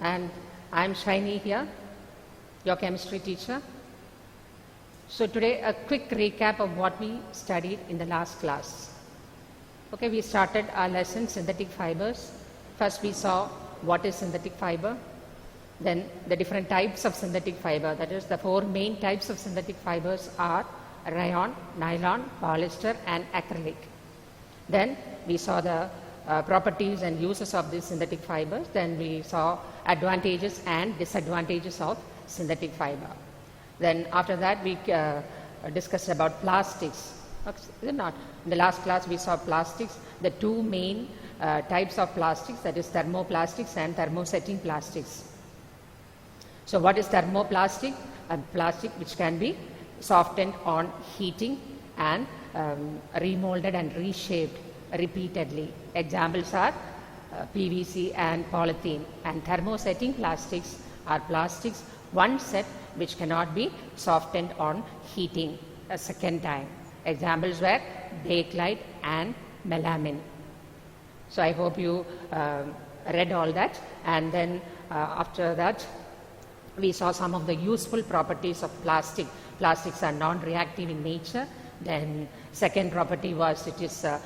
and I'm Shiny here, your chemistry teacher. So today a quick recap of what we studied in the last class. Okay, we started our lesson synthetic fibers. First we saw what is synthetic fiber, then the different types of synthetic fiber, that is the four main types of synthetic fibers are rayon, nylon, polyester and acrylic. Then we saw the properties and uses of these synthetic fibers. Then we saw advantages and disadvantages of synthetic fiber. Then after that we discussed about plastics. Is it not? In the last class we saw plastics, the two main types of plastics, that is thermoplastics and thermosetting plastics. So what is thermoplastic? A plastic which can be softened on heating and remolded and reshaped repeatedly. Examples are PVC and polythene. And thermosetting plastics are plastics one set which cannot be softened on heating a second time. Examples were bakelite and melamine. So I hope you read all that, and then after that we saw some of the useful properties of plastic. Plastics are non-reactive in nature. Then second property was it is a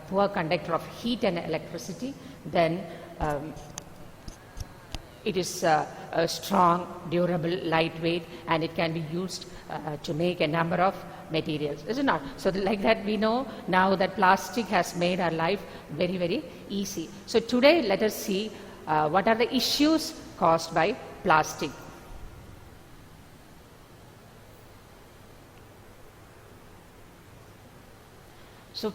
poor conductor of heat and electricity. Then it is a strong, durable, lightweight, and it can be used to make a number of materials. Is it not? So like that we know now that plastic has made our life very, very easy. So today let us see what are the issues caused by plastic. So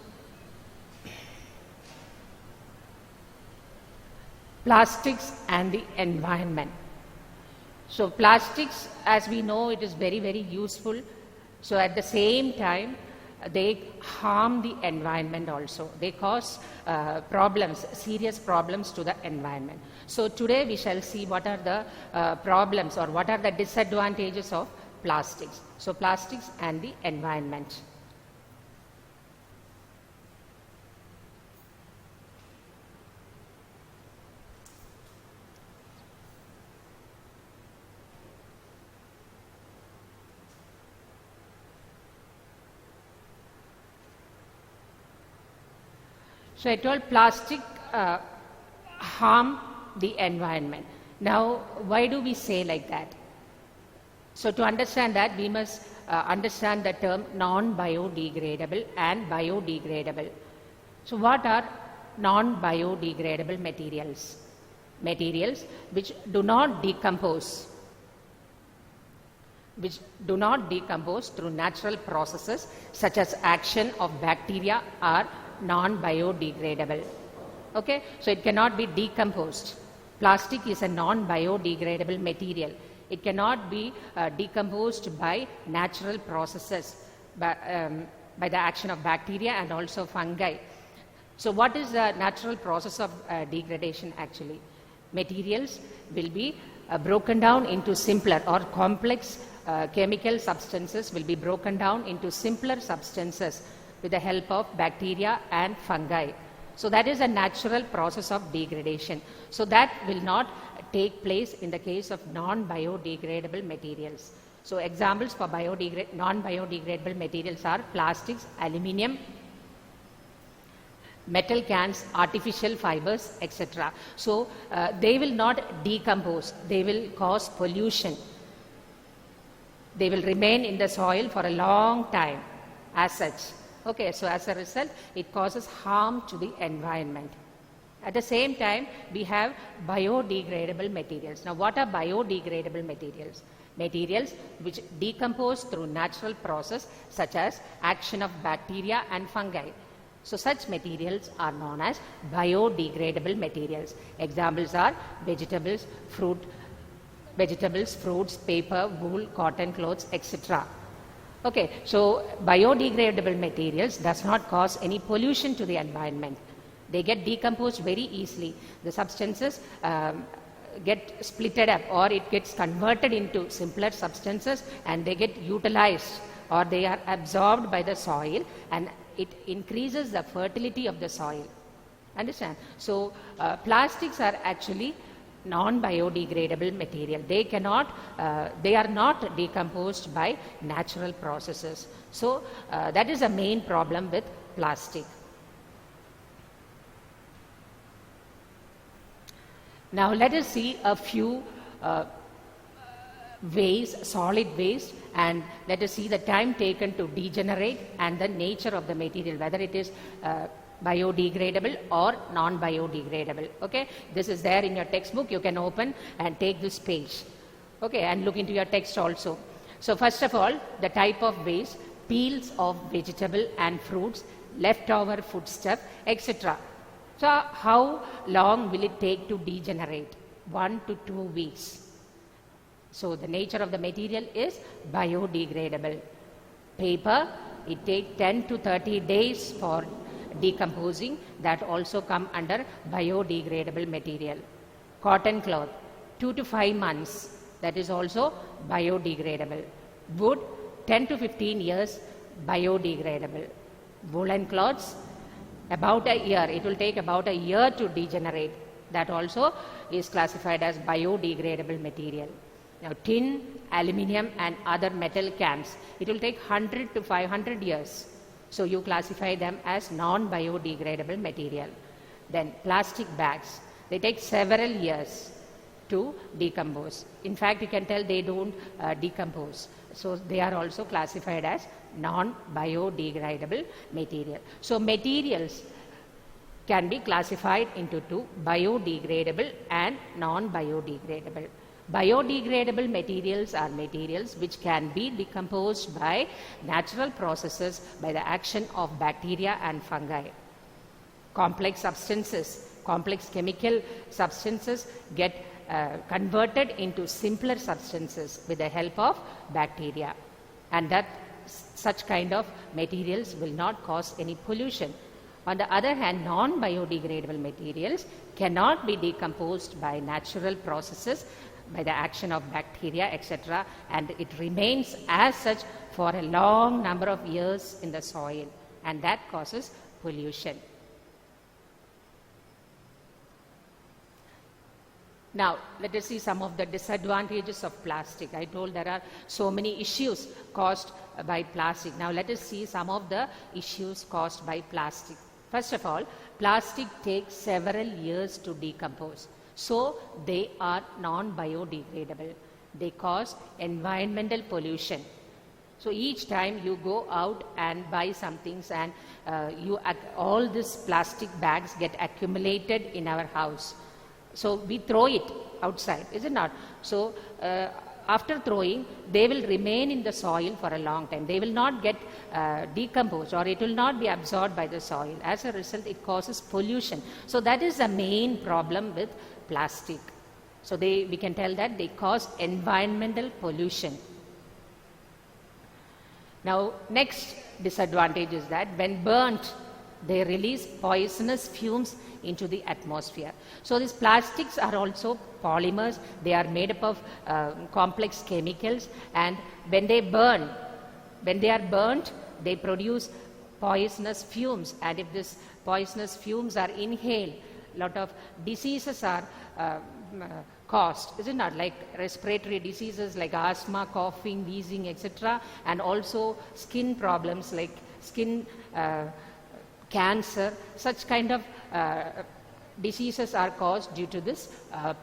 plastics and the environment. So plastics, as we know, it is very, very useful. So at the same time, they harm the environment also. They cause problems, serious problems to the environment. So today we shall see what are the problems or what are the disadvantages of plastics. So plastics and the environment. So I told plastic harm the environment. Now, why do we say like that? So to understand that, we must understand the term non-biodegradable and biodegradable. So what are non-biodegradable materials? Materials which do not decompose. Which do not decompose through natural processes such as action of bacteria or non-biodegradable. Okay, so it cannot be decomposed. Plastic is a non-biodegradable material. It cannot be decomposed by natural processes, by the action of bacteria and also fungi. So what is the natural process of degradation actually? Materials will be broken down into simpler or complex chemical substances will be broken down into simpler substances with the help of bacteria and fungi. So that is a natural process of degradation. So that will not take place in the case of non-biodegradable materials. So examples for non-biodegradable materials are plastics, aluminium, metal cans, artificial fibers, etc. So they will not decompose. They will cause pollution. They will remain in the soil for a long time as such. Okay, so as a result, it causes harm to the environment. At the same time, we have biodegradable materials. Now, what are biodegradable materials? Materials which decompose through natural process such as action of bacteria and fungi. So, such materials are known as biodegradable materials. Examples are vegetables, fruits, paper, wool, cotton, clothes, etc. Okay, so biodegradable materials does not cause any pollution to the environment. They get decomposed very easily. The substances get splitted up or it gets converted into simpler substances and they get utilized or they are absorbed by the soil and it increases the fertility of the soil. Understand? So plastics are actually non-biodegradable material. They are not decomposed by natural processes. So that is a main problem with plastic. Now let us see a few waste, solid waste, and let us see the time taken to degenerate and the nature of the material, whether it is biodegradable or non-biodegradable. Okay, this is there in your textbook. You can open and take this page, okay, and look into your text also. So first of all, the type of waste: peels of vegetable and fruits, leftover foodstuff, etc. So how long will it take to degenerate? 1 to 2 weeks. So the nature of the material is biodegradable. Paper, it takes 10 to 30 days for decomposing. That also come under biodegradable material. Cotton cloth, 2 to 5 months. That is also biodegradable. Wood, 10 to 15 years, biodegradable. Woolen cloths, about a year. It will take about a year to degenerate. That also is classified as biodegradable material. Now, tin, aluminium and other metal cans, it will take 100 to 500 years. So you classify them as non-biodegradable material. Then plastic bags, they take several years to decompose. In fact, you can tell they don't decompose. So they are also classified as non-biodegradable material. So materials can be classified into two: biodegradable and non-biodegradable. Biodegradable materials are materials which can be decomposed by natural processes by the action of bacteria and fungi. Complex substances, complex chemical substances get converted into simpler substances with the help of bacteria, and that such kind of materials will not cause any pollution. On the other hand, non-biodegradable materials cannot be decomposed by natural processes by the action of bacteria, etc., and it remains as such for a long number of years in the soil, and that causes pollution. Now, let us see some of the disadvantages of plastic. I told there are so many issues caused by plastic. Now, let us see some of the issues caused by plastic. First of all, plastic takes several years to decompose. So, they are non-biodegradable. They cause environmental pollution. So, each time you go out and buy some things and all these plastic bags get accumulated in our house. So we throw it outside, is it not? So after throwing, they will remain in the soil for a long time. They will not get decomposed, or it will not be absorbed by the soil. As a result, it causes pollution. So that is the main problem with plastic. So we can tell that they cause environmental pollution. Now, next disadvantage is that when burnt, they release poisonous fumes into the atmosphere. So these plastics are also polymers. They are made up of complex chemicals, and when they are burnt, they produce poisonous fumes, and if these poisonous fumes are inhaled, a lot of diseases are caused, is it not? Like respiratory diseases like asthma, coughing, wheezing, etc., and also skin problems like skin cancer. Such kind of diseases are caused due to this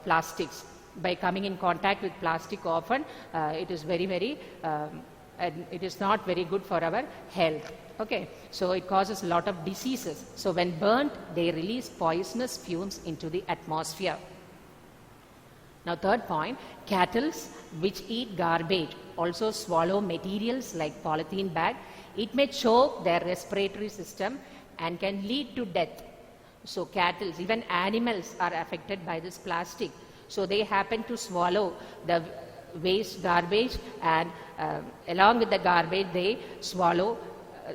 plastics. By coming in contact with plastic often, it is and it is not very good for our health. Okay, so it causes a lot of diseases. So when burnt, they release poisonous fumes into the atmosphere. Now, third point, cattle which eat garbage also swallow materials like polythene bag. It may choke their respiratory system and can lead to death. So cattle, even animals are affected by this plastic. So they happen to swallow the waste garbage, and along with the garbage they swallow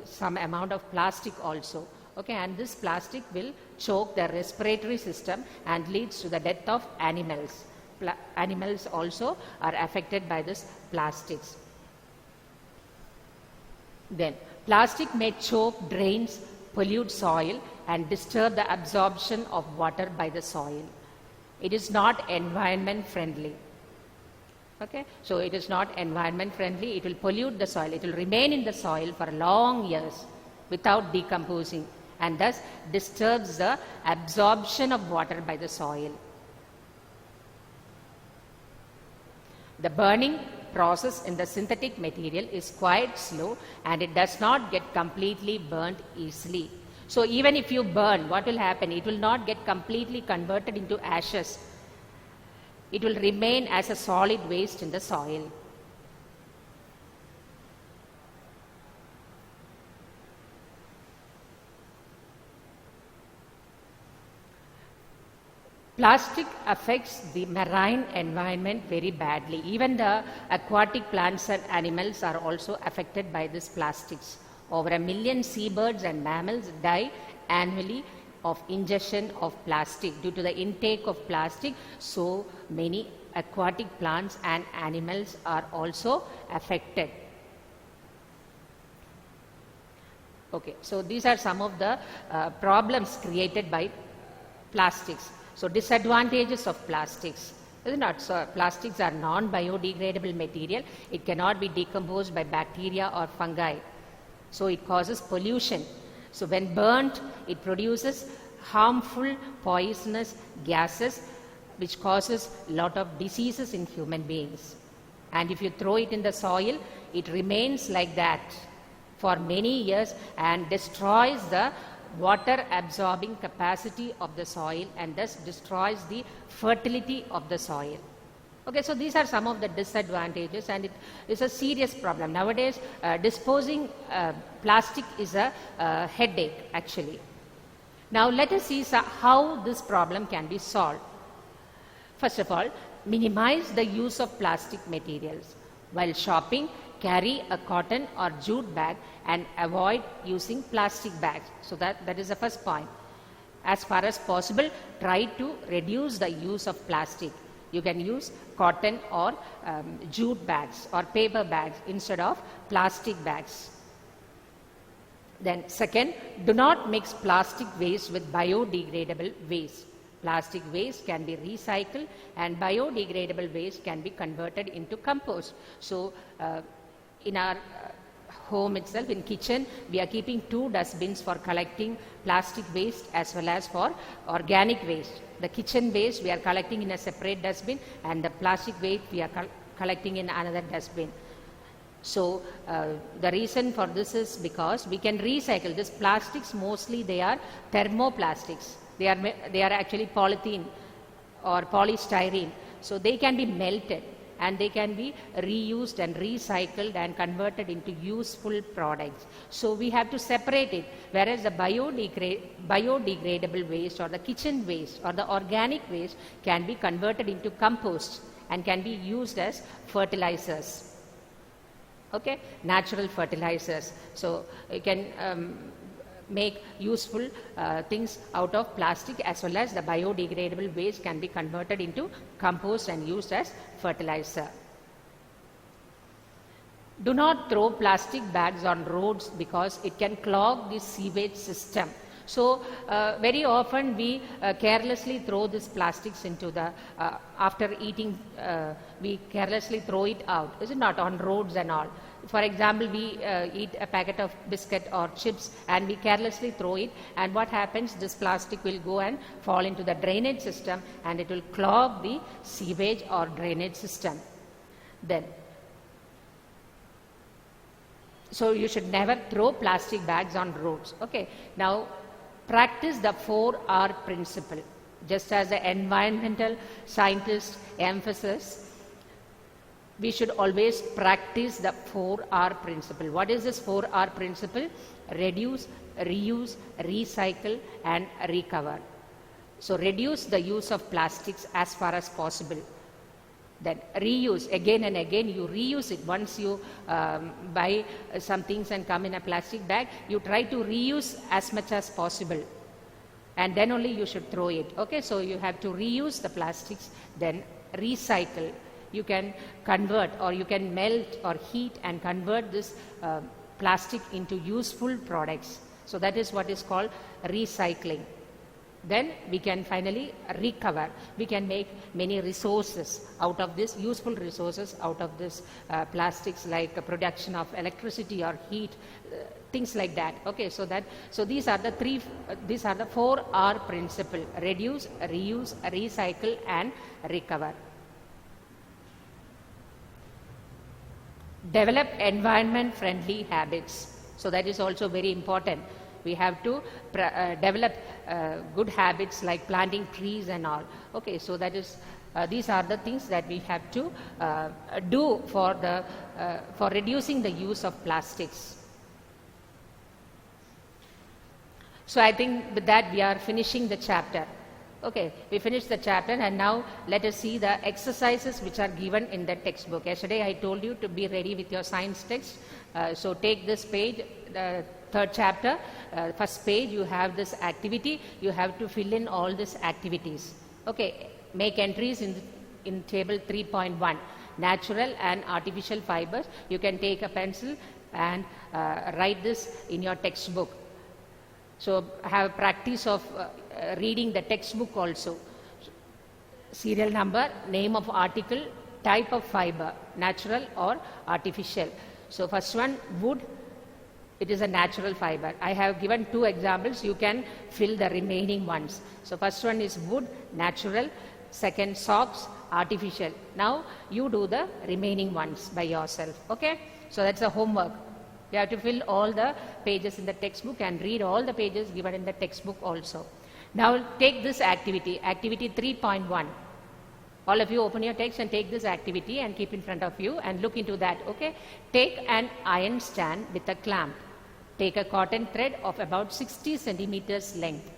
some amount of plastic also. Okay, and this plastic will choke the respiratory system and leads to the death of animals. Animals also are affected by this plastics. Then plastic may choke drains, pollute soil, and disturb the absorption of water by the soil. It is not environment friendly. Okay, so it is not environment friendly. It will pollute the soil. It will remain in the soil for long years without decomposing, and thus disturbs the absorption of water by the soil. The burning process in the synthetic material is quite slow, and it does not get completely burnt easily. So even if you burn, what will happen? It will not get completely converted into ashes. It will remain as a solid waste in the soil. Plastic affects the marine environment very badly. Even the aquatic plants and animals are also affected by these plastics. Over 1 million seabirds and mammals die annually of ingestion of plastic. Due to the intake of plastic, so many aquatic plants and animals are also affected. Okay, so these are some of the problems created by plastics. So disadvantages of plastics. So plastics are non-biodegradable material. It cannot be decomposed by bacteria or fungi. So it causes pollution. So when burnt, it produces harmful poisonous gases which causes a lot of diseases in human beings. And if you throw it in the soil, it remains like that for many years and destroys the water absorbing capacity of the soil, and thus destroys the fertility of the soil. Okay, so these are some of the disadvantages, and it is a serious problem. Nowadays, disposing plastic is a headache actually. Now let us see how this problem can be solved. First of all, minimize the use of plastic materials. While shopping, carry a cotton or jute bag and avoid using plastic bags. So that is the first point. As far as possible, try to reduce the use of plastic. You can use cotton or jute bags or paper bags instead of plastic bags. Then second, do not mix plastic waste with biodegradable waste. Plastic waste can be recycled and biodegradable waste can be converted into compost. So in our home itself, in kitchen, we are keeping 2 dustbins for collecting plastic waste as well as for organic waste. The kitchen waste we are collecting in a separate dustbin, and the plastic waste we are collecting in another dustbin. So the reason for this is because we can recycle these plastics. Mostly they are thermoplastics. They are actually polythene or polystyrene. So they can be melted and they can be reused and recycled and converted into useful products. So we have to separate it, whereas the biodegradable waste or the kitchen waste or the organic waste can be converted into compost and can be used as fertilizers. Okay, natural fertilizers. So you can make useful things out of plastic, as well as the biodegradable waste can be converted into compost and used as fertilizer. Do not throw plastic bags on roads because it can clog the sewage system. So very often we carelessly throw these plastics into the, after eating, we carelessly throw it out, is it not, on roads and all. For example, we eat a packet of biscuit or chips and we carelessly throw it, and what happens, this plastic will go and fall into the drainage system and it will clog the sewage or drainage system. Then, so you should never throw plastic bags on roads. Okay, now practice the 4R principle. Just as the environmental scientists emphasize, we should always practice the 4R principle. What is this 4R principle? Reduce, reuse, recycle and recover. So reduce the use of plastics as far as possible. Then reuse, again and again you reuse it. Once you buy some things and come in a plastic bag, you try to reuse as much as possible, and then only you should throw it. Okay, so you have to reuse the plastics. Then recycle. You can convert, or you can melt or heat and convert this plastic into useful products. So that is what is called recycling. Then we can finally recover. We can make many resources out of this, useful resources out of this plastics, like production of electricity or heat, things like that. Okay, so these are the these are the 4R principle: reduce, reuse, recycle, and recover. Develop environment friendly habits. So that is also very important. We have to develop good habits like planting trees and all. Okay, so that is these are the things that we have to do for reducing the use of plastics. So I think with that we are finishing the chapter. Okay, we finished the chapter, and now let us see the exercises which are given in the textbook. Yesterday I told you to be ready with your science text. So take this page, the third chapter, first page, you have this activity. You have to fill in all these activities. Okay, make entries in table 3.1, natural and artificial fibers. You can take a pencil and write this in your textbook. So have practice of reading the textbook also. Serial number, name of article, type of fiber, natural or artificial. So first one, wood. It is a natural fiber. I have given 2 examples. You can fill the remaining ones. So first one is wood, natural. Second, socks, artificial. Now you do the remaining ones by yourself. Okay, so that's the homework. You have to fill all the pages in the textbook and read all the pages given in the textbook also. Now take this activity, activity 3.1. All of you open your text and take this activity and keep in front of you and look into that. Okay, take an iron stand with a clamp. Take a cotton thread of about 60 centimeters length.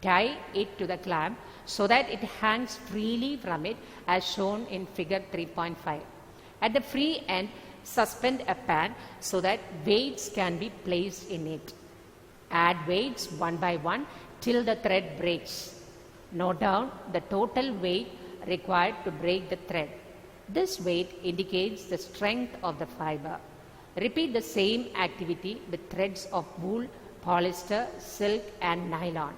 Tie it to the clamp so that it hangs freely from it, as shown in figure 3.5. At the free end, suspend a pan so that weights can be placed in it. Add weights one by one till the thread breaks. Note down the total weight required to break the thread. This weight indicates the strength of the fiber. Repeat the same activity with threads of wool, polyester, silk, and nylon.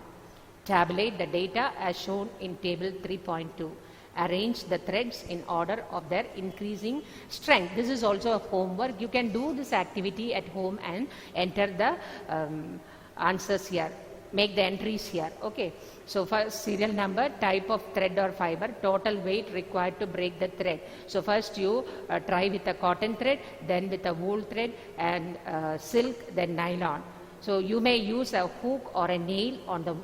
Tabulate the data as shown in table 3.2. Arrange the threads in order of their increasing strength. This is also a homework. You can do this activity at home and enter the answers here. Make the entries here. Okay. So first, serial number, type of thread or fiber, total weight required to break the thread. So first you try with a cotton thread, then with a wool thread, and silk, then nylon. So you may use a hook or a nail on the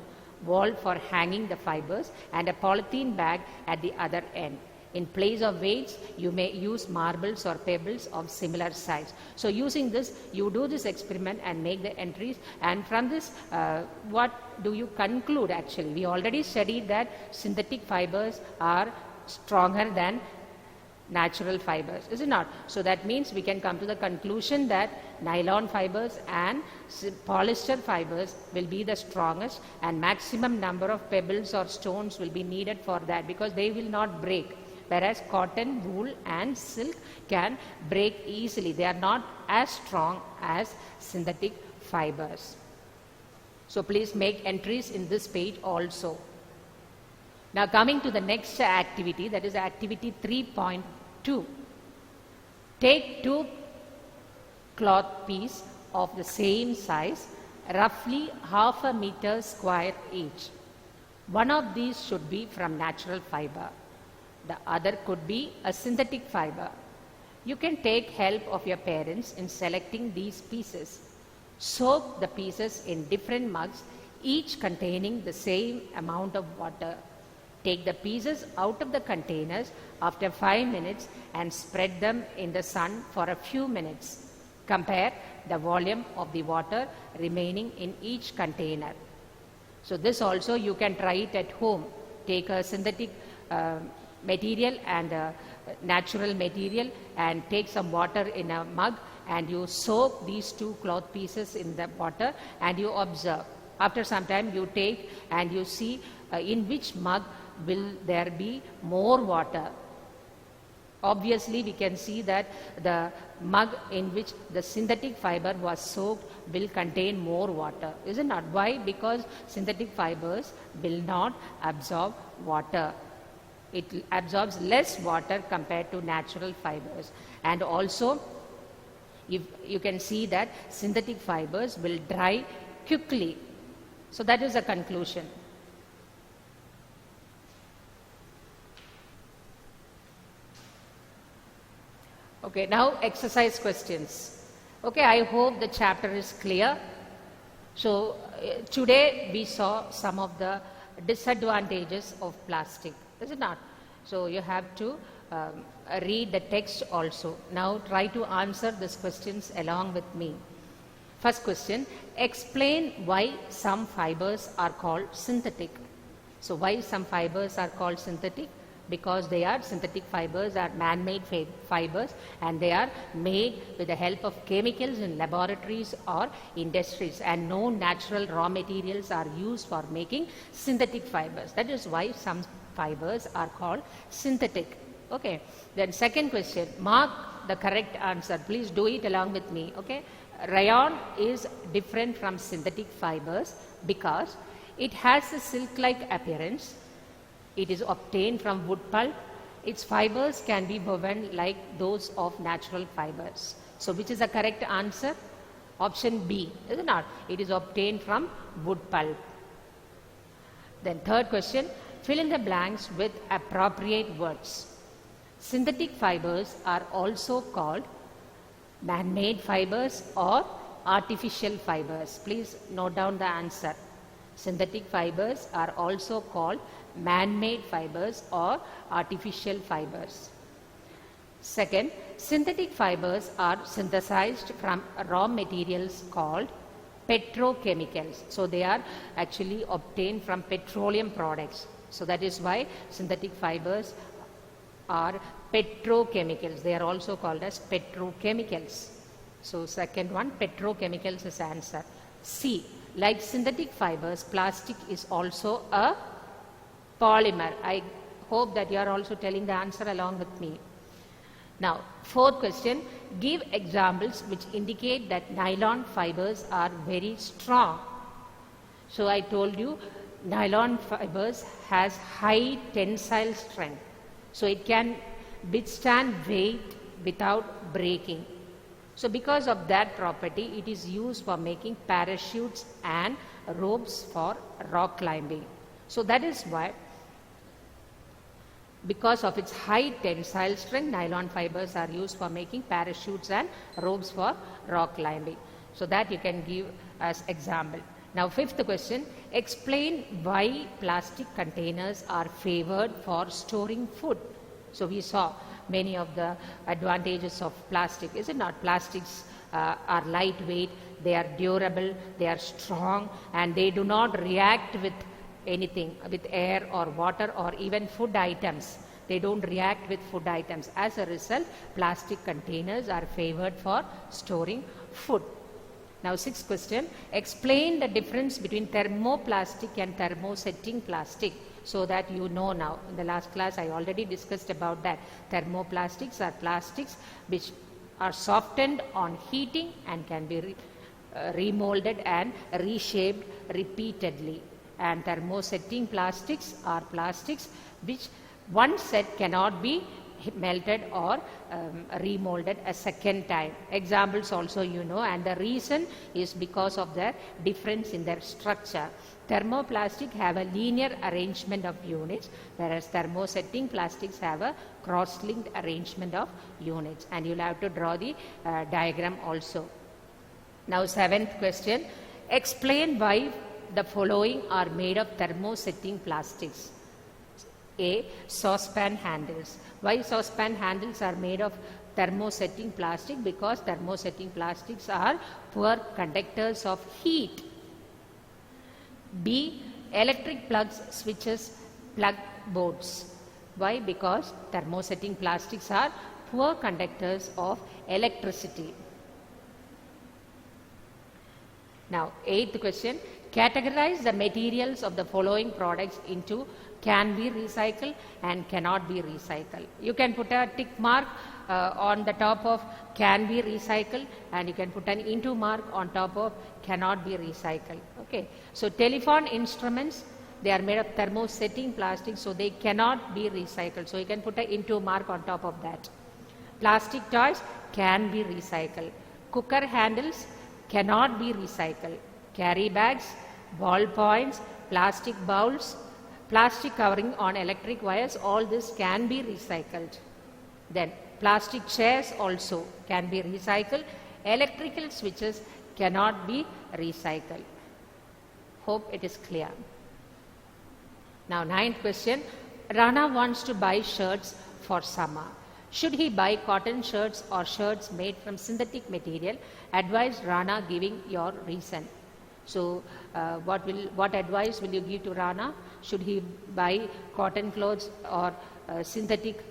wall for hanging the fibers and a polythene bag at the other end. In place of weights, you may use marbles or pebbles of similar size. So using this, you do this experiment and make the entries. And from this, what do you conclude actually? We already studied that synthetic fibers are stronger than natural fibers, is it not? So that means we can come to the conclusion that nylon fibers and polyester fibers will be the strongest, and maximum number of pebbles or stones will be needed for that, because they will not break. Whereas cotton, wool and silk can break easily. They are not as strong as synthetic fibers. So please make entries in this page also. Now coming to the next activity, that is activity 3.2. Take 2 cloth pieces of the same size, roughly half a meter square each. One of these should be from natural fiber. The other could be a synthetic fiber. You can take help of your parents in selecting these pieces. Soak the pieces in different mugs, each containing the same amount of water. Take the pieces out of the containers after 5 minutes and spread them in the sun for a few minutes. Compare the volume of the water remaining in each container. So this also you can try it at home. Take a synthetic material and a natural material and take some water in a mug, and you soak these 2 cloth pieces in the water and you observe. After some time you take and you see in which mug will there be more water. Obviously, we can see that the mug in which the synthetic fiber was soaked will contain more water. Isn't it? Why? Because synthetic fibers will not absorb water. It absorbs less water compared to natural fibers. And also, if you can see that synthetic fibers will dry quickly. So that is the conclusion. Okay, now exercise questions. Okay, I hope the chapter is clear. So today we saw some of the disadvantages of plastic, is it not? So you have to read the text also. Now try to answer these questions along with me. First question, explain why some fibers are called synthetic. So why some fibers are called synthetic? Because they are synthetic fibers, are man-made fibers, and they are made with the help of chemicals in laboratories or industries, and no natural raw materials are used for making synthetic fibers. That is why some fibers are called synthetic. Okay. Then second question, mark the correct answer. Please do it along with me. Okay. Rayon is different from synthetic fibers because it has a silk-like appearance. It is obtained from wood pulp. Its fibers can be woven like those of natural fibers. So which is the correct answer? Option B, is it not? It is obtained from wood pulp. Then third question, fill in the blanks with appropriate words. Synthetic fibers are also called man-made fibers or artificial fibers. Please note down the answer. Synthetic fibers are also called man-made fibers or artificial fibers. Second, synthetic fibers are synthesized from raw materials called petrochemicals. So they are actually obtained from petroleum products. So that is why synthetic fibers are petrochemicals. They are also called as petrochemicals. So second one, petrochemicals is answer. C, like synthetic fibers, plastic is also a polymer. I hope that you are also telling the answer along with me. Now, fourth question, give examples which indicate that nylon fibers are very strong. So I told you nylon fibers has high tensile strength. So it can withstand weight without breaking. So because of that property, it is used for making parachutes and ropes for rock climbing. So that is why, because of its high tensile strength, nylon fibers are used for making parachutes and ropes for rock climbing. So that you can give as example. Now fifth question, explain why plastic containers are favored for storing food. So we saw many of the advantages of plastic. Is it not? Plastics are lightweight, they are durable, they are strong, and they do not react with anything, with air or water or even food items. They don't react with food items. As a result, plastic containers are favored for storing food. Now sixth question, explain the difference between thermoplastic and thermosetting plastic, so that you know now. In the last class I already discussed about that. Thermoplastics are plastics which are softened on heating and can be remolded and reshaped repeatedly. And thermosetting plastics are plastics which once set cannot be melted or remolded a second time. Examples also you know, and the reason is because of the difference in their structure. Thermoplastic have a linear arrangement of units, whereas thermosetting plastics have a cross-linked arrangement of units. And you'll have to draw the diagram also. Now seventh question, explain why the following are made of thermosetting plastics. A, saucepan handles. Why saucepan handles are made of thermosetting plastic? Because thermosetting plastics are poor conductors of heat. B, electric plugs, switches, plug boards. Why? Because thermosetting plastics are poor conductors of electricity. Now, eighth question, categorize the materials of the following products into can be recycled and cannot be recycled. You can put a tick mark on the top of can be recycled, and you can put an into mark on top of cannot be recycled. Okay. So telephone instruments, they are made of thermosetting plastic, so they cannot be recycled. So you can put an into mark on top of that. Plastic toys can be recycled. Cooker handles cannot be recycled. Carry bags, ballpoints, plastic bowls, plastic covering on electric wires, all this can be recycled. Then plastic chairs also can be recycled. Electrical switches cannot be recycled. Hope it is clear. Now, 9th question. Rana wants to buy shirts for summer. Should he buy cotton shirts or shirts made from synthetic material? Advise Rana giving your reason. So, what advice will you give to Rana? Should he buy cotton clothes or synthetic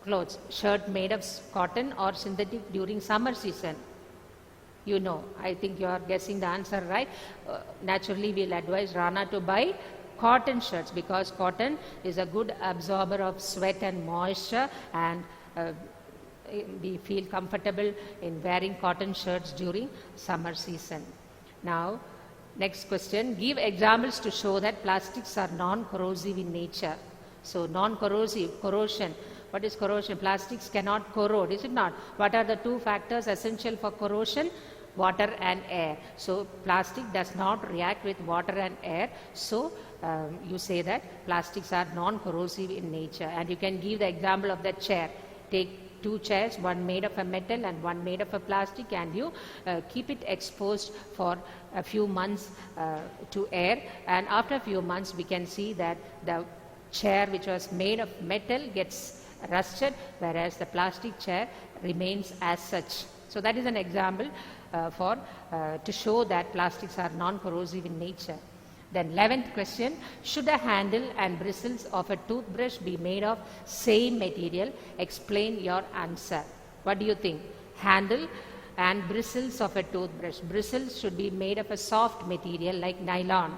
clothes, shirt made of cotton or synthetic during summer season? You know, I think you are guessing the answer, right? Naturally, we'll advise Rana to buy cotton shirts, because cotton is a good absorber of sweat and moisture, and we feel comfortable in wearing cotton shirts during summer season. Now, next question. Give examples to show that plastics are non-corrosive in nature. So, non-corrosive, corrosion. What is corrosion? Plastics cannot corrode, is it not? What are the two factors essential for corrosion? Water and air. So, plastic does not react with water and air. So, you say that plastics are non-corrosive in nature. And you can give the example of that chair. Take two chairs, one made of a metal and one made of a plastic, and you keep it exposed for a few months to air, and after a few months we can see that the chair which was made of metal gets rusted, whereas the plastic chair remains as such. So that is an example to show that plastics are non-corrosive in nature. Then 11th question, should a handle and bristles of a toothbrush be made of same material? Explain your answer. What do you think? Handle and bristles of a toothbrush. Bristles should be made of a soft material like nylon,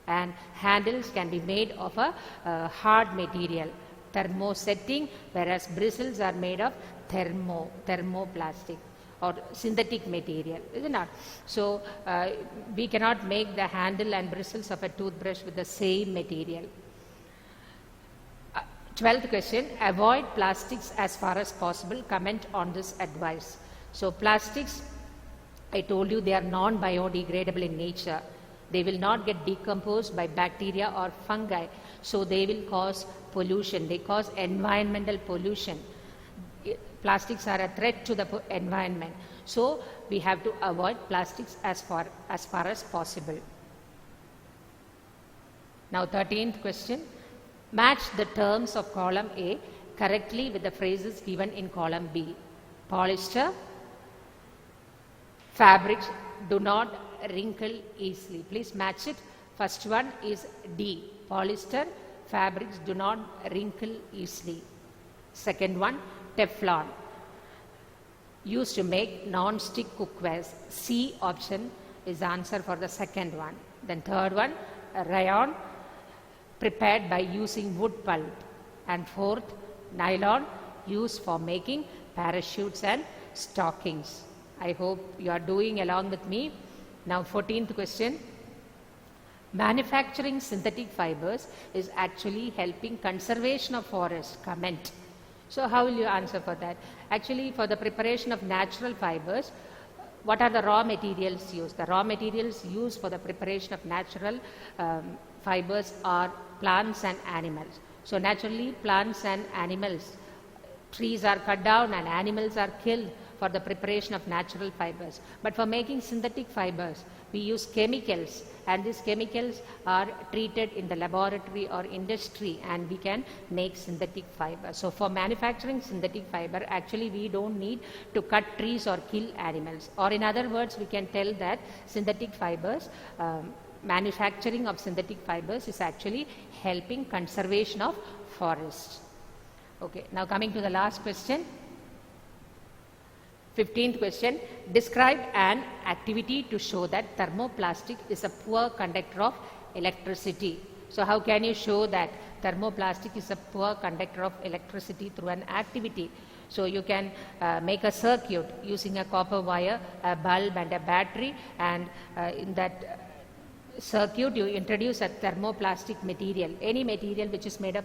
and handles can be made of a hard material, thermosetting, whereas bristles are made of thermoplastic or synthetic material, is it not? So, we cannot make the handle and bristles of a toothbrush with the same material. 12th question, avoid plastics as far as possible. Comment on this advice. So, plastics, I told you, they are non-biodegradable in nature. They will not get decomposed by bacteria or fungi. So, they will cause pollution. They cause environmental pollution. Plastics are a threat to the environment. So, we have to avoid plastics as far as possible. Now, 13th question. Match the terms of column A correctly with the phrases given in column B. Polyester, fabrics do not wrinkle easily. Please match it. First one is D. Polyester, fabrics do not wrinkle easily. Second one, Teflon, used to make non-stick cookwares. C option is the answer for the second one. Then third one, rayon, prepared by using wood pulp. And fourth, nylon, used for making parachutes and stockings. I hope you are doing along with me. Now 14th question. Manufacturing synthetic fibers is actually helping conservation of forests. Comment. So how will you answer for that? Actually, for the preparation of natural fibers, what are the raw materials used? The raw materials used for the preparation of natural fibers are plants and animals. So naturally, plants and animals, trees are cut down and animals are killed for the preparation of natural fibers. But for making synthetic fibers, we use chemicals, and these chemicals are treated in the laboratory or industry, and we can make synthetic fiber. So for manufacturing synthetic fiber, actually we don't need to cut trees or kill animals. Or in other words, we can tell that synthetic fibers, manufacturing of synthetic fibers is actually helping conservation of forests. Okay, now coming to the last question. 15th question, describe an activity to show that thermoplastic is a poor conductor of electricity. So how can you show that thermoplastic is a poor conductor of electricity through an activity? So you can make a circuit using a copper wire, a bulb and a battery, and in that circuit you introduce a thermoplastic material, any material which is made of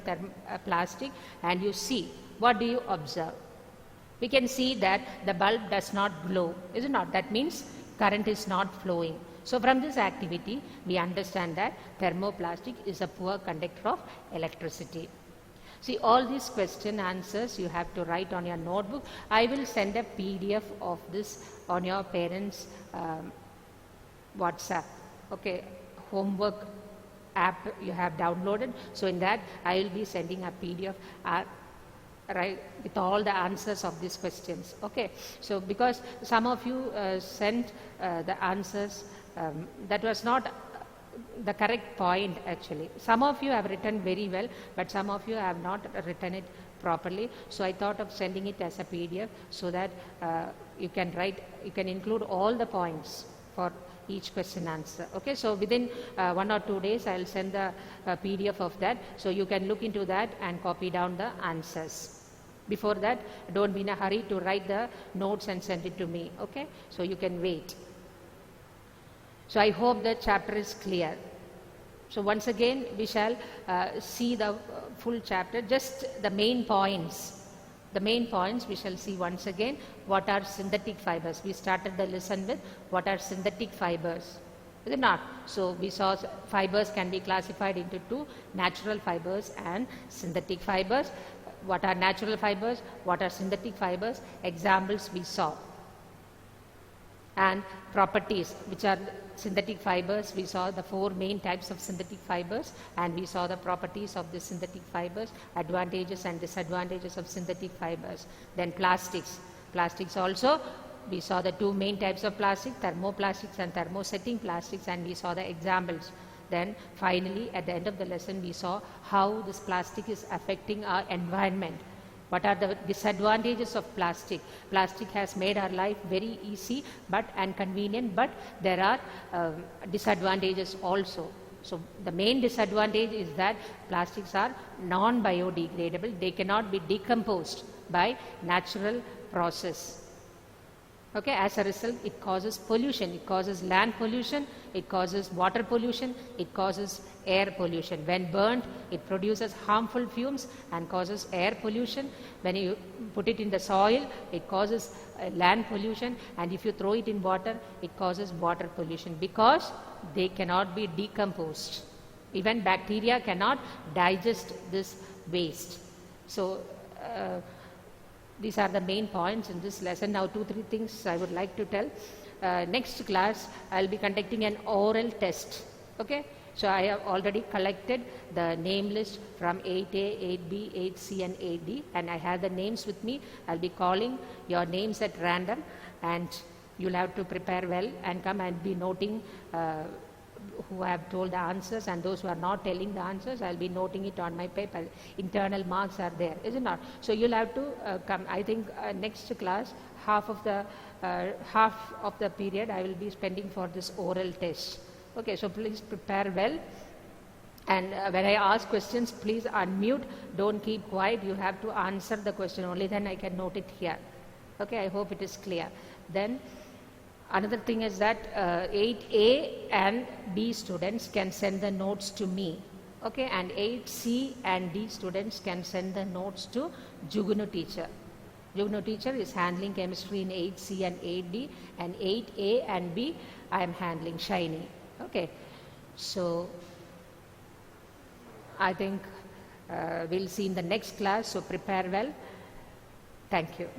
plastic, and you see, what do you observe? We can see that the bulb does not glow, is it not? That means current is not flowing. So from this activity we understand that thermoplastic is a poor conductor of electricity. See, all these question answers you have to write on your notebook. I will send a PDF of this on your parents' WhatsApp. Okay, homework app you have downloaded. So in that I will be sending a PDF right with all the answers of these questions. Okay, so because some of you sent the answers, that was not the correct point actually. Some of you have written very well, but some of you have not written it properly. So I thought of sending it as a PDF so that you can write, you can include all the points for each question answer. Okay, so within 1 or 2 days I will send the PDF of that, so you can look into that and copy down the answers. Before that, don't be in a hurry to write the notes and send it to me. Okay, so you can wait. So I hope the chapter is clear. So once again we shall see the full chapter, just the main points. The main points we shall see once again. What are synthetic fibers? We started the lesson with what are synthetic fibers, is it not? So we saw fibers can be classified into two, natural fibers and synthetic fibers. What are natural fibers? What are synthetic fibers? Examples we saw. And properties, which are synthetic fibers. We saw the 4 main types of synthetic fibers, and we saw the properties of the synthetic fibers, advantages and disadvantages of synthetic fibers. Then plastics. Plastics also, we saw the 2 main types of plastic, thermoplastics and thermosetting plastics, and we saw the examples. Then finally at the end of the lesson we saw how this plastic is affecting our environment. What are the disadvantages of plastic? Plastic has made our life very easy and convenient, but there are disadvantages also. So the main disadvantage is that plastics are non-biodegradable. They cannot be decomposed by natural process. Okay, as a result it causes pollution. It causes land pollution, it causes water pollution, it causes air pollution. When burnt, it produces harmful fumes and causes air pollution. When you put it in the soil, it causes land pollution, and if you throw it in water, it causes water pollution, because they cannot be decomposed. Even bacteria cannot digest this waste. So these are the main points in this lesson. Now 2-3 things I would like to tell. Next class I will be conducting an oral test. Okay, so I have already collected the name list from 8A, 8B, 8C and 8D, and I have the names with me. I will be calling your names at random, and you will have to prepare well and come and be noting who have told the answers, and those who are not telling the answers, I will be noting it on my paper. Internal marks are there, is it not? So you will have to come. I think next class, half of the period I will be spending for this oral test. Okay, so please prepare well, and when I ask questions, please unmute, don't keep quiet. You have to answer the question, only then I can note it here. Okay, I hope it is clear. Then another thing is that 8A and B students can send the notes to me. Okay, and 8C and D students can send the notes to Jugunu teacher. Jugunu teacher is handling chemistry in 8C and 8D, and 8A and B I am handling Shiny. Okay, so I think we'll see in the next class, so prepare well. Thank you.